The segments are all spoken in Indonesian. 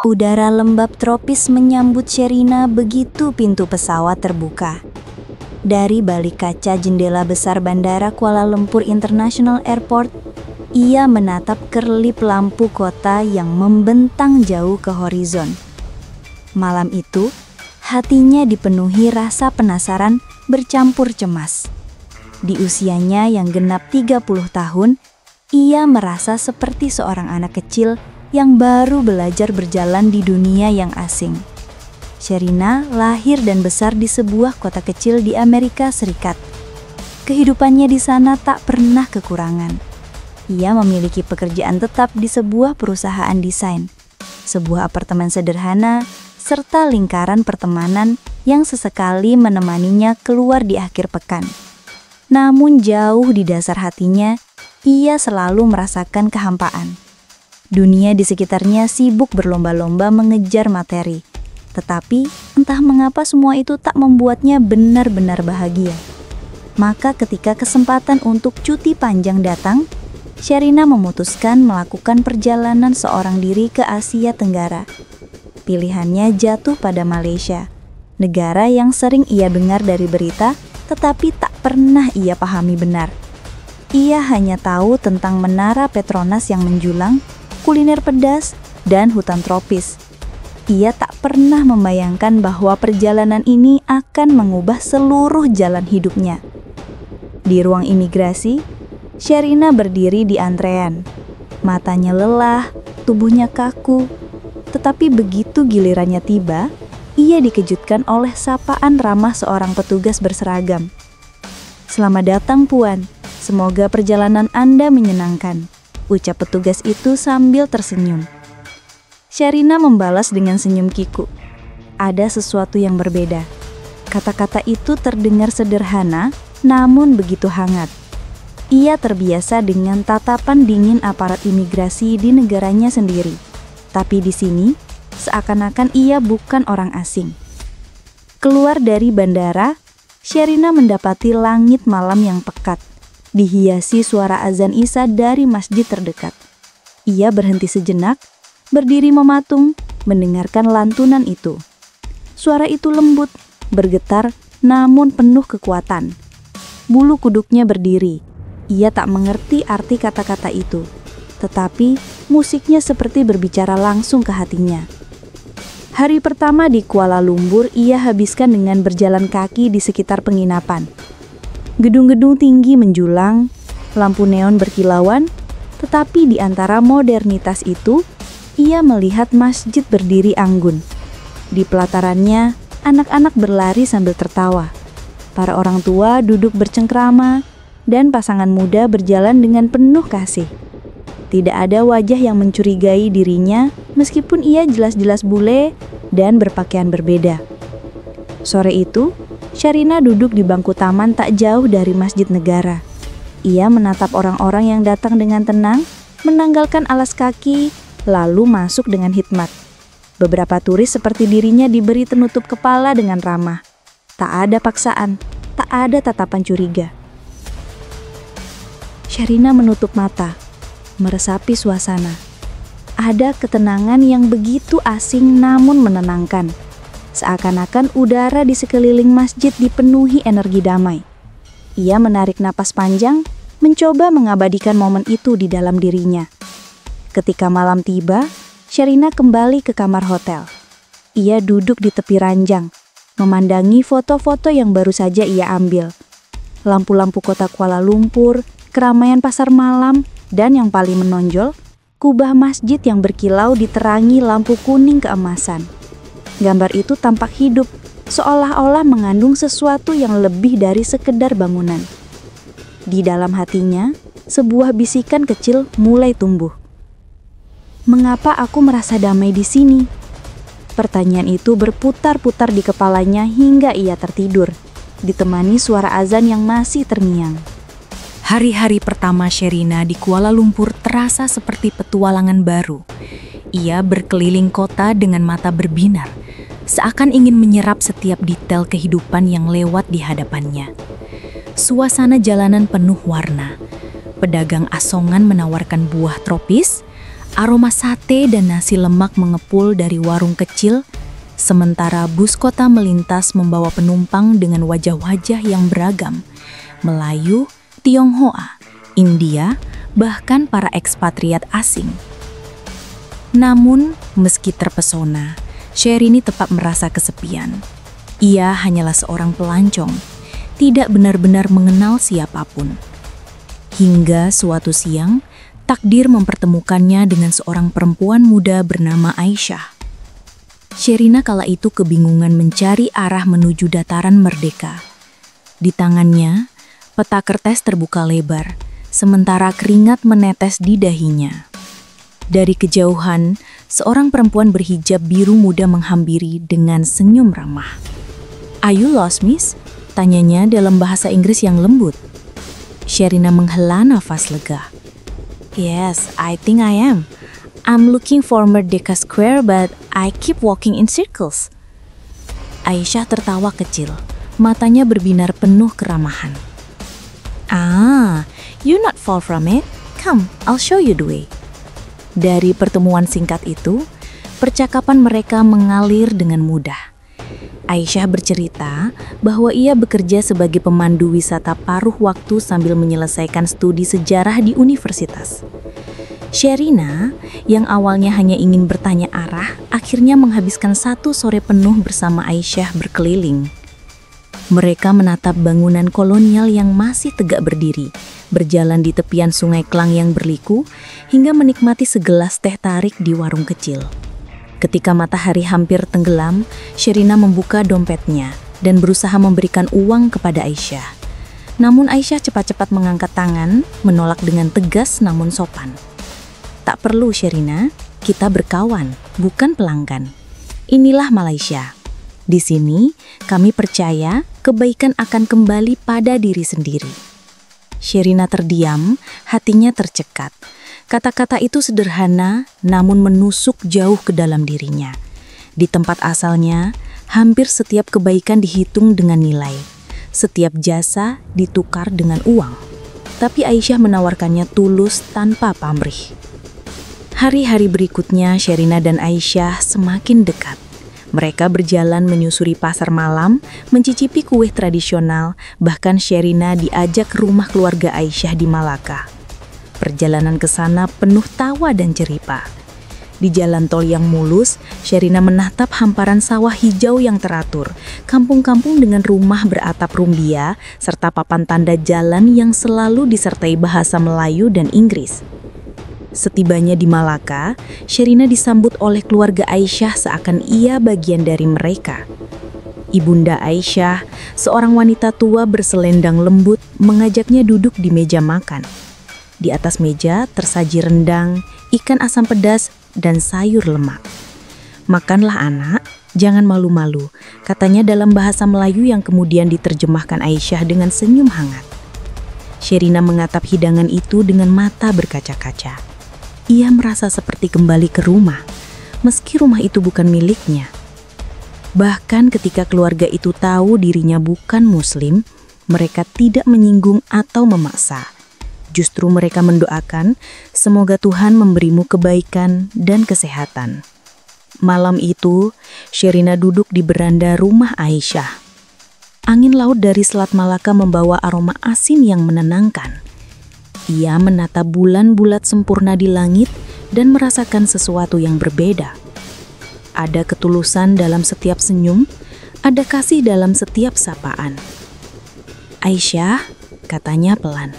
Udara lembab tropis menyambut Sherina begitu pintu pesawat terbuka. Dari balik kaca jendela besar Bandara Kuala Lumpur International Airport, ia menatap kerlip lampu kota yang membentang jauh ke horizon. Malam itu, hatinya dipenuhi rasa penasaran bercampur cemas. Di usianya yang genap 30 tahun, ia merasa seperti seorang anak kecil yang baru belajar berjalan di dunia yang asing. Sherina lahir dan besar di sebuah kota kecil di Amerika Serikat. Kehidupannya di sana tak pernah kekurangan. Ia memiliki pekerjaan tetap di sebuah perusahaan desain, sebuah apartemen sederhana, serta lingkaran pertemanan yang sesekali menemaninya keluar di akhir pekan. Namun jauh di dasar hatinya, ia selalu merasakan kehampaan. Dunia di sekitarnya sibuk berlomba-lomba mengejar materi. Tetapi entah mengapa semua itu tak membuatnya benar-benar bahagia. Maka ketika kesempatan untuk cuti panjang datang, Sherina memutuskan melakukan perjalanan seorang diri ke Asia Tenggara. Pilihannya jatuh pada Malaysia, negara yang sering ia dengar dari berita, tetapi tak pernah ia pahami benar. Ia hanya tahu tentang menara Petronas yang menjulang, kuliner pedas, dan hutan tropis. Ia tak pernah membayangkan bahwa perjalanan ini akan mengubah seluruh jalan hidupnya. Di ruang imigrasi, Sherina berdiri di antrean. Matanya lelah, tubuhnya kaku. Tetapi begitu gilirannya tiba, ia dikejutkan oleh sapaan ramah seorang petugas berseragam. "Selamat datang, Puan. Semoga perjalanan Anda menyenangkan," ucap petugas itu sambil tersenyum. Sherina membalas dengan senyum kiku. Ada sesuatu yang berbeda. Kata-kata itu terdengar sederhana, namun begitu hangat. Ia terbiasa dengan tatapan dingin aparat imigrasi di negaranya sendiri. Tapi di sini, seakan-akan ia bukan orang asing. Keluar dari bandara, Sherina mendapati langit malam yang pekat, dihiasi suara azan Isya dari masjid terdekat. Ia berhenti sejenak, berdiri mematung, mendengarkan lantunan itu. Suara itu lembut, bergetar, namun penuh kekuatan. Bulu kuduknya berdiri. Ia tak mengerti arti kata-kata itu, tetapi musiknya seperti berbicara langsung ke hatinya. Hari pertama di Kuala Lumpur ia habiskan dengan berjalan kaki di sekitar penginapan. Gedung-gedung tinggi menjulang, lampu neon berkilauan, tetapi di antara modernitas itu, ia melihat masjid berdiri anggun. Di pelatarannya, anak-anak berlari sambil tertawa. Para orang tua duduk bercengkrama, dan pasangan muda berjalan dengan penuh kasih. Tidak ada wajah yang mencurigai dirinya, meskipun ia jelas-jelas bule dan berpakaian berbeda. Sore itu, Sherina duduk di bangku taman tak jauh dari Masjid Negara. Ia menatap orang-orang yang datang dengan tenang, menanggalkan alas kaki, lalu masuk dengan hikmat. Beberapa turis seperti dirinya diberi penutup kepala dengan ramah. Tak ada paksaan, tak ada tatapan curiga. Sherina menutup mata, meresapi suasana. Ada ketenangan yang begitu asing namun menenangkan. Seakan-akan udara di sekeliling masjid dipenuhi energi damai. Ia menarik napas panjang, mencoba mengabadikan momen itu di dalam dirinya. Ketika malam tiba, Sherina kembali ke kamar hotel. Ia duduk di tepi ranjang, memandangi foto-foto yang baru saja ia ambil. Lampu-lampu kota Kuala Lumpur, keramaian pasar malam, dan yang paling menonjol, kubah masjid yang berkilau diterangi lampu kuning keemasan. Gambar itu tampak hidup, seolah-olah mengandung sesuatu yang lebih dari sekedar bangunan. Di dalam hatinya, sebuah bisikan kecil mulai tumbuh. "Mengapa aku merasa damai di sini?" Pertanyaan itu berputar-putar di kepalanya hingga ia tertidur, ditemani suara azan yang masih terngiang. Hari-hari pertama Sherina di Kuala Lumpur terasa seperti petualangan baru. Ia berkeliling kota dengan mata berbinar, seakan ingin menyerap setiap detail kehidupan yang lewat di hadapannya. Suasana jalanan penuh warna. Pedagang asongan menawarkan buah tropis, Aroma sate dan nasi lemak mengepul dari warung kecil, sementara bus kota melintas membawa penumpang dengan wajah-wajah yang beragam. Melayu, Tionghoa, India, bahkan para ekspatriat asing. Namun, meski terpesona, Sherini tetap merasa kesepian. Ia hanyalah seorang pelancong, tidak benar-benar mengenal siapapun. Hingga suatu siang, takdir mempertemukannya dengan seorang perempuan muda bernama Aisyah. Sherina kala itu kebingungan mencari arah menuju dataran merdeka. Di tangannya, peta kertas terbuka lebar, sementara keringat menetes di dahinya. Dari kejauhan, seorang perempuan berhijab biru muda menghampiri dengan senyum ramah. "Are you lost, miss?" tanyanya dalam bahasa Inggris yang lembut. Sherina menghela nafas lega. "Yes, I think I am. I'm looking for Merdeka Square, but I keep walking in circles." Aisyah tertawa kecil, matanya berbinar penuh keramahan. "Ah, you not far from it. Come, I'll show you the way." Dari pertemuan singkat itu, percakapan mereka mengalir dengan mudah. Aisyah bercerita bahwa ia bekerja sebagai pemandu wisata paruh waktu sambil menyelesaikan studi sejarah di universitas. Sherina, yang awalnya hanya ingin bertanya arah, akhirnya menghabiskan satu sore penuh bersama Aisyah berkeliling. Mereka menatap bangunan kolonial yang masih tegak berdiri, berjalan di tepian sungai Klang yang berliku, hingga menikmati segelas teh tarik di warung kecil. Ketika matahari hampir tenggelam, Sherina membuka dompetnya dan berusaha memberikan uang kepada Aisyah. Namun Aisyah cepat-cepat mengangkat tangan, menolak dengan tegas namun sopan. "Tak perlu, Sherina, kita berkawan, bukan pelanggan. Inilah Malaysia. Di sini, kami percaya kebaikan akan kembali pada diri sendiri." Sherina terdiam, hatinya tercekat. Kata-kata itu sederhana, namun menusuk jauh ke dalam dirinya. Di tempat asalnya, hampir setiap kebaikan dihitung dengan nilai. Setiap jasa ditukar dengan uang. Tapi Aisyah menawarkannya tulus tanpa pamrih. Hari-hari berikutnya, Sherina dan Aisyah semakin dekat. Mereka berjalan menyusuri pasar malam, mencicipi kue tradisional, bahkan Sherina diajak ke rumah keluarga Aisyah di Malaka. Perjalanan ke sana penuh tawa dan cerita. Di jalan tol yang mulus, Sherina menatap hamparan sawah hijau yang teratur, kampung-kampung dengan rumah beratap rumbia, serta papan tanda jalan yang selalu disertai bahasa Melayu dan Inggris. Setibanya di Malaka, Sherina disambut oleh keluarga Aisyah seakan ia bagian dari mereka. Ibunda Aisyah, seorang wanita tua berselendang lembut, mengajaknya duduk di meja makan. Di atas meja tersaji rendang, ikan asam pedas, dan sayur lemak. "Makanlah anak, jangan malu-malu," katanya dalam bahasa Melayu yang kemudian diterjemahkan Aisyah dengan senyum hangat. Sherina mengatap hidangan itu dengan mata berkaca-kaca. Ia merasa seperti kembali ke rumah, meski rumah itu bukan miliknya. Bahkan ketika keluarga itu tahu dirinya bukan Muslim, mereka tidak menyinggung atau memaksa. Justru mereka mendoakan, semoga Tuhan memberimu kebaikan dan kesehatan. Malam itu, Sherina duduk di beranda rumah Aisyah. Angin laut dari Selat Malaka membawa aroma asin yang menenangkan. Ia menatap bulan bulat sempurna di langit dan merasakan sesuatu yang berbeda. Ada ketulusan dalam setiap senyum, ada kasih dalam setiap sapaan. "Aisyah," katanya pelan,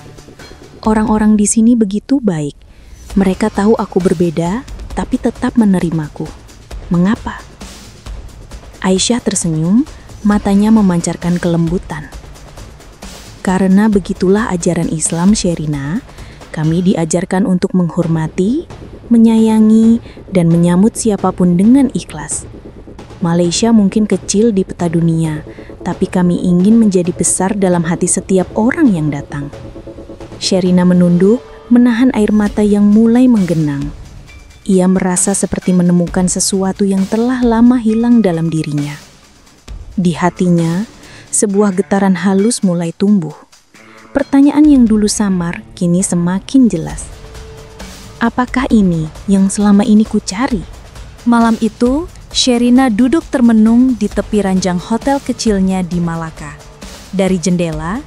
"orang-orang di sini begitu baik. Mereka tahu aku berbeda, tapi tetap menerimaku. Mengapa?" Aisyah tersenyum, matanya memancarkan kelembutan. "Karena begitulah ajaran Islam, Sherina. Kami diajarkan untuk menghormati, menyayangi, dan menyambut siapapun dengan ikhlas. Malaysia mungkin kecil di peta dunia, tapi kami ingin menjadi besar dalam hati setiap orang yang datang." Sherina menunduk, menahan air mata yang mulai menggenang. Ia merasa seperti menemukan sesuatu yang telah lama hilang dalam dirinya. Di hatinya, sebuah getaran halus mulai tumbuh. Pertanyaan yang dulu samar kini semakin jelas. Apakah ini yang selama ini kucari? Malam itu, Sherina duduk termenung di tepi ranjang hotel kecilnya di Malaka. Dari jendela,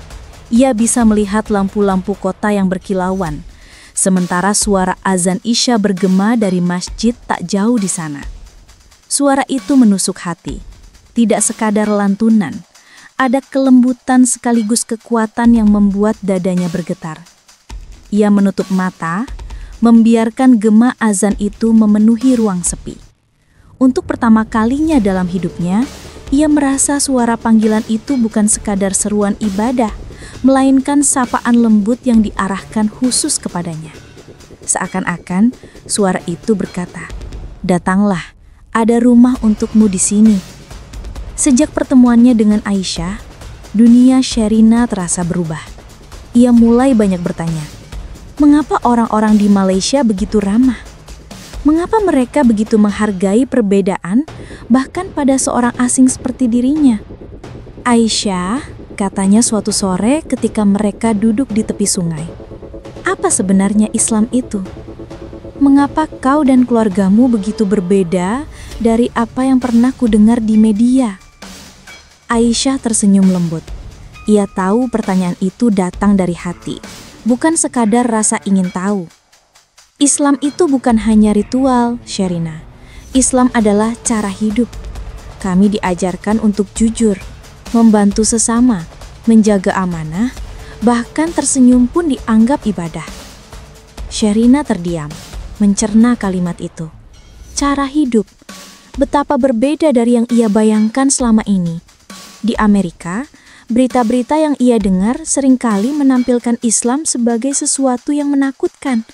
ia bisa melihat lampu-lampu kota yang berkilauan, sementara suara azan Isya bergema dari masjid tak jauh di sana. Suara itu menusuk hati, tidak sekadar lantunan, ada kelembutan sekaligus kekuatan yang membuat dadanya bergetar. Ia menutup mata, membiarkan gema azan itu memenuhi ruang sepi. Untuk pertama kalinya dalam hidupnya, ia merasa suara panggilan itu bukan sekadar seruan ibadah, melainkan sapaan lembut yang diarahkan khusus kepadanya. Seakan-akan suara itu berkata, "Datanglah, ada rumah untukmu di sini." Sejak pertemuannya dengan Aisyah, dunia Sherina terasa berubah. Ia mulai banyak bertanya, mengapa orang-orang di Malaysia begitu ramah? Mengapa mereka begitu menghargai perbedaan, bahkan pada seorang asing seperti dirinya? Aisyah, katanya suatu sore ketika mereka duduk di tepi sungai. Apa sebenarnya Islam itu? Mengapa kau dan keluargamu begitu berbeda dari apa yang pernah kudengar di media? Aisyah tersenyum lembut. Ia tahu pertanyaan itu datang dari hati, bukan sekadar rasa ingin tahu. Islam itu bukan hanya ritual, Sherina. Islam adalah cara hidup. Kami diajarkan untuk jujur, membantu sesama, menjaga amanah, bahkan tersenyum pun dianggap ibadah. Sherina terdiam, mencerna kalimat itu. Cara hidup, betapa berbeda dari yang ia bayangkan selama ini. Di Amerika, berita-berita yang ia dengar seringkali menampilkan Islam sebagai sesuatu yang menakutkan.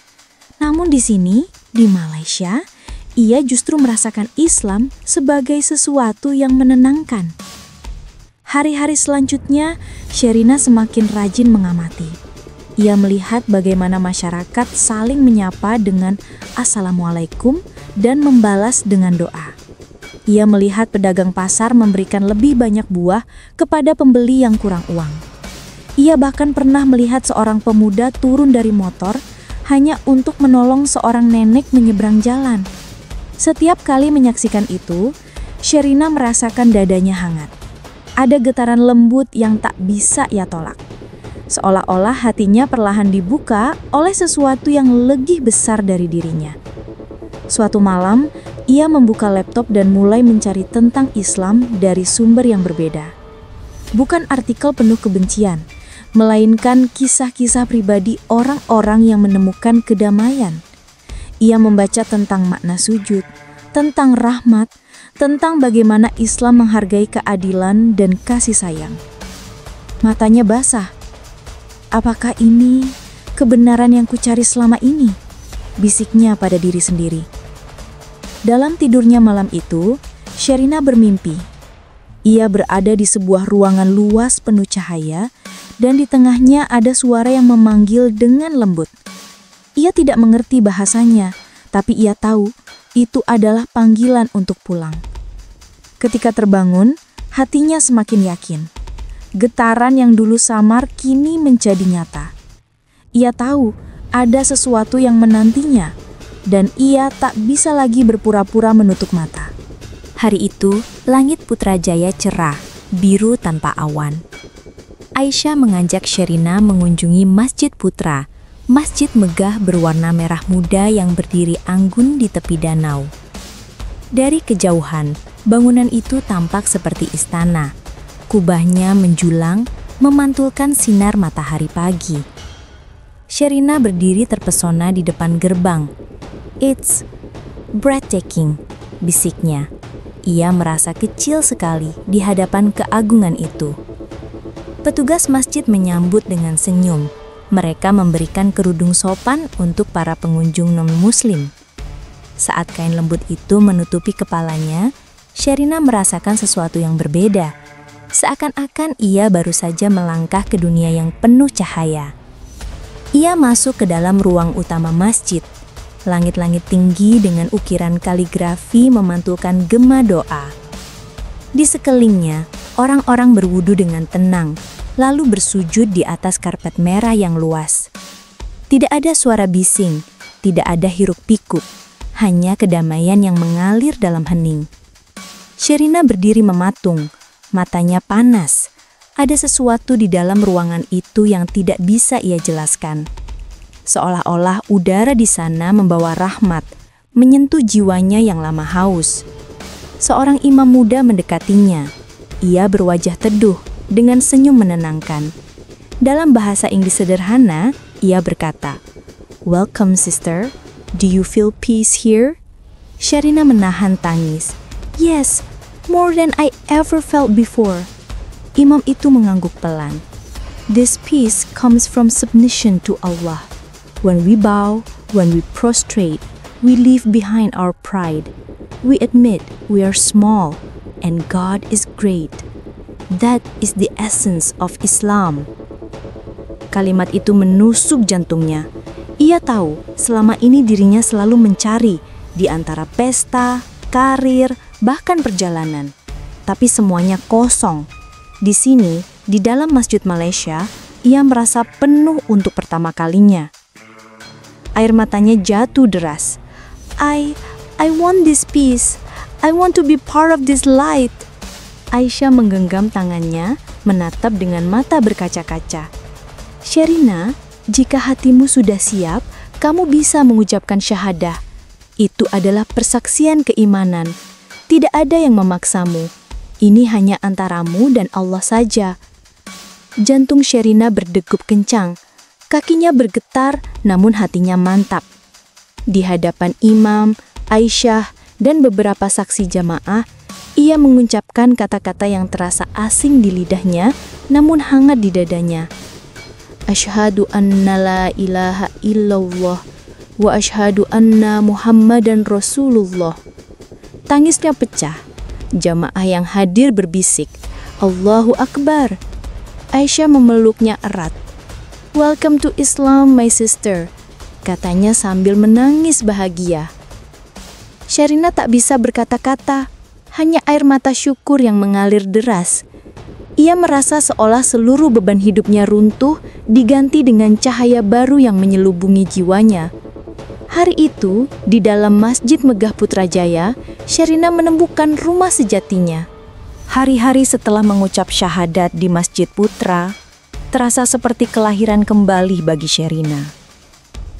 Namun di sini, di Malaysia, ia justru merasakan Islam sebagai sesuatu yang menenangkan. Hari-hari selanjutnya, Sherina semakin rajin mengamati. Ia melihat bagaimana masyarakat saling menyapa dengan Assalamualaikum dan membalas dengan doa. Ia melihat pedagang pasar memberikan lebih banyak buah kepada pembeli yang kurang uang. Ia bahkan pernah melihat seorang pemuda turun dari motor hanya untuk menolong seorang nenek menyeberang jalan. Setiap kali menyaksikan itu, Sherina merasakan dadanya hangat. Ada getaran lembut yang tak bisa ia tolak. Seolah-olah hatinya perlahan dibuka oleh sesuatu yang lebih besar dari dirinya. Suatu malam, ia membuka laptop dan mulai mencari tentang Islam dari sumber yang berbeda. Bukan artikel penuh kebencian, melainkan kisah-kisah pribadi orang-orang yang menemukan kedamaian. Ia membaca tentang makna sujud, tentang rahmat, tentang bagaimana Islam menghargai keadilan dan kasih sayang. Matanya basah. Apakah ini kebenaran yang kucari selama ini? Bisiknya pada diri sendiri. Dalam tidurnya malam itu, Sherina bermimpi. Ia berada di sebuah ruangan luas penuh cahaya, dan di tengahnya ada suara yang memanggil dengan lembut. Ia tidak mengerti bahasanya, tapi ia tahu itu adalah panggilan untuk pulang. Ketika terbangun, hatinya semakin yakin. Getaran yang dulu samar kini menjadi nyata. Ia tahu ada sesuatu yang menantinya, dan ia tak bisa lagi berpura-pura menutup mata. Hari itu, langit Putrajaya cerah, biru tanpa awan. Aisyah mengajak Sherina mengunjungi Masjid Putra, masjid megah berwarna merah muda yang berdiri anggun di tepi danau. Dari kejauhan, bangunan itu tampak seperti istana. Kubahnya menjulang, memantulkan sinar matahari pagi. Sherina berdiri terpesona di depan gerbang. "It's breathtaking," bisiknya. Ia merasa kecil sekali di hadapan keagungan itu. Petugas masjid menyambut dengan senyum. Mereka memberikan kerudung sopan untuk para pengunjung non-muslim. Saat kain lembut itu menutupi kepalanya, Sherina merasakan sesuatu yang berbeda. Seakan-akan ia baru saja melangkah ke dunia yang penuh cahaya. Ia masuk ke dalam ruang utama masjid. Langit-langit tinggi dengan ukiran kaligrafi memantulkan gema doa. Di sekelilingnya, orang-orang berwudu dengan tenang, lalu bersujud di atas karpet merah yang luas. Tidak ada suara bising, Tidak ada hiruk-pikuk, hanya kedamaian yang mengalir dalam hening. Sherina berdiri mematung, matanya panas. Ada sesuatu di dalam ruangan itu yang tidak bisa ia jelaskan. Seolah-olah udara di sana membawa rahmat, menyentuh jiwanya yang lama haus. Seorang imam muda mendekatinya. Ia berwajah teduh dengan senyum menenangkan. Dalam bahasa Inggris sederhana, ia berkata, "Welcome, sister. Do you feel peace here?" Sherina menahan tangis. "Yes, more than I ever felt before." Imam itu mengangguk pelan. "This peace comes from submission to Allah. When we bow, when we prostrate, we leave behind our pride. We admit we are small and God is great. That is the essence of Islam." Kalimat itu menusuk jantungnya. Ia tahu selama ini dirinya selalu mencari di antara pesta, karir, bahkan perjalanan. Tapi semuanya kosong. Di sini, di dalam Masjid Malaysia, ia merasa penuh untuk pertama kalinya. Air matanya jatuh deras. I want this peace. I want to be part of this light." Aisyah menggenggam tangannya, menatap dengan mata berkaca-kaca. "Sherina, jika hatimu sudah siap, kamu bisa mengucapkan syahadah. Itu adalah persaksian keimanan. Tidak ada yang memaksamu. Ini hanya antaramu dan Allah saja." Jantung Sherina berdegup kencang. Kakinya bergetar, namun hatinya mantap. Di hadapan imam, Aisyah, dan beberapa saksi jamaah, ia mengucapkan kata-kata yang terasa asing di lidahnya, namun hangat di dadanya. "Asyhadu anna la ilaha illallah wa asyhadu anna Muhammadan Rasulullah." Tangisnya pecah. Jamaah yang hadir berbisik, "Allahu Akbar." Aisyah memeluknya erat. "Welcome to Islam, my sister," katanya sambil menangis bahagia. Sherina tak bisa berkata-kata, hanya air mata syukur yang mengalir deras. Ia merasa seolah seluruh beban hidupnya runtuh, diganti dengan cahaya baru yang menyelubungi jiwanya. Hari itu, di dalam Masjid Megah Putrajaya, Sherina menemukan rumah sejatinya. Hari-hari setelah mengucap syahadat di Masjid Putra, terasa seperti kelahiran kembali bagi Sherina.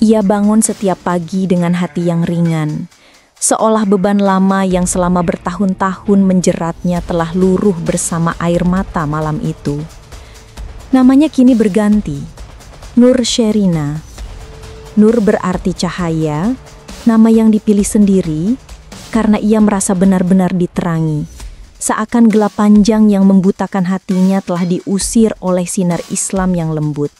Ia bangun setiap pagi dengan hati yang ringan, seolah beban lama yang selama bertahun-tahun menjeratnya telah luruh bersama air mata malam itu. Namanya kini berganti, Nur Sherina. Nur berarti cahaya, nama yang dipilih sendiri karena ia merasa benar-benar diterangi. Seakan gelap panjang yang membutakan hatinya telah diusir oleh sinar Islam yang lembut.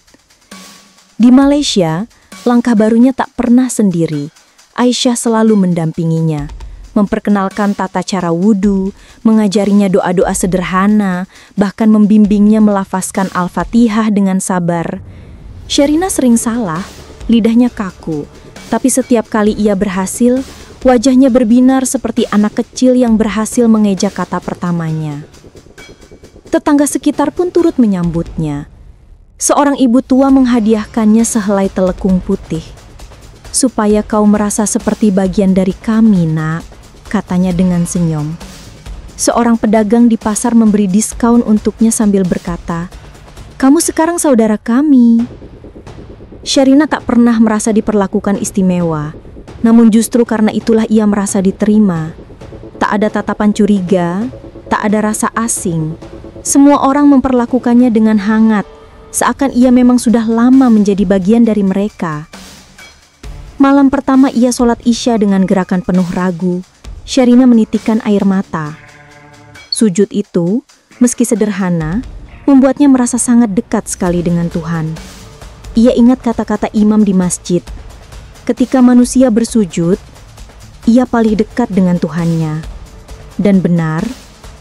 Di Malaysia, langkah barunya tak pernah sendiri. Aisyah selalu mendampinginya, memperkenalkan tata cara wudhu, mengajarinya doa-doa sederhana, bahkan membimbingnya melafazkan Al-Fatihah dengan sabar. Sherina sering salah, lidahnya kaku, tapi setiap kali ia berhasil, wajahnya berbinar seperti anak kecil yang berhasil mengeja kata pertamanya. Tetangga sekitar pun turut menyambutnya. Seorang ibu tua menghadiahkannya sehelai telekung putih. "Supaya kau merasa seperti bagian dari kami, nak," katanya dengan senyum. Seorang pedagang di pasar memberi diskaun untuknya sambil berkata, "Kamu sekarang saudara kami." Sherina tak pernah merasa diperlakukan istimewa, namun justru karena itulah ia merasa diterima. Tak ada tatapan curiga, tak ada rasa asing. Semua orang memperlakukannya dengan hangat, seakan ia memang sudah lama menjadi bagian dari mereka. Malam pertama ia sholat Isya dengan gerakan penuh ragu. Sherina menitikkan air mata. Sujud itu, meski sederhana, membuatnya merasa sangat dekat sekali dengan Tuhan. Ia ingat kata-kata imam di masjid. Ketika manusia bersujud, ia paling dekat dengan Tuhannya. Dan benar,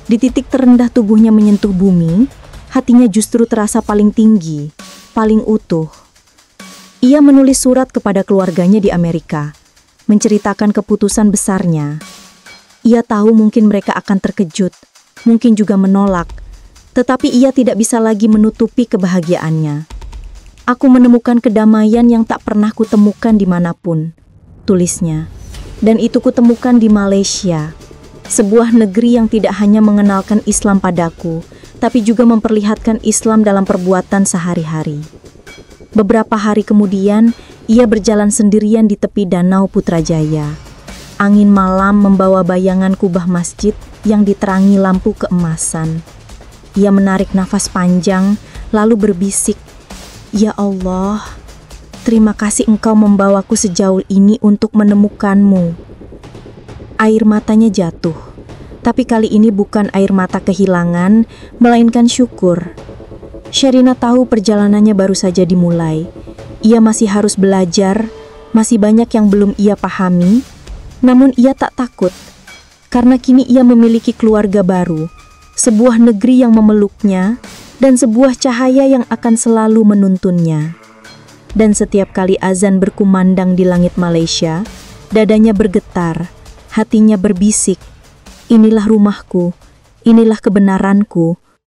di titik terendah tubuhnya menyentuh bumi, hatinya justru terasa paling tinggi, paling utuh. Ia menulis surat kepada keluarganya di Amerika, menceritakan keputusan besarnya. Ia tahu mungkin mereka akan terkejut, mungkin juga menolak, tetapi ia tidak bisa lagi menutupi kebahagiaannya. "Aku menemukan kedamaian yang tak pernah kutemukan dimanapun," tulisnya. Dan itu kutemukan di Malaysia, sebuah negeri yang tidak hanya mengenalkan Islam padaku, tapi juga memperlihatkan Islam dalam perbuatan sehari-hari. Beberapa hari kemudian, ia berjalan sendirian di tepi Danau Putrajaya. Angin malam membawa bayangan kubah masjid yang diterangi lampu keemasan. Ia menarik nafas panjang, lalu berbisik, "Ya Allah, terima kasih Engkau membawaku sejauh ini untuk menemukanmu." Air matanya jatuh, tapi kali ini bukan air mata kehilangan, melainkan syukur. Sherina tahu perjalanannya baru saja dimulai. Ia masih harus belajar, masih banyak yang belum ia pahami, namun ia tak takut, karena kini ia memiliki keluarga baru, sebuah negeri yang memeluknya, dan sebuah cahaya yang akan selalu menuntunnya. Dan setiap kali azan berkumandang di langit Malaysia, dadanya bergetar, hatinya berbisik, "Inilah rumahku, inilah kebenaranku,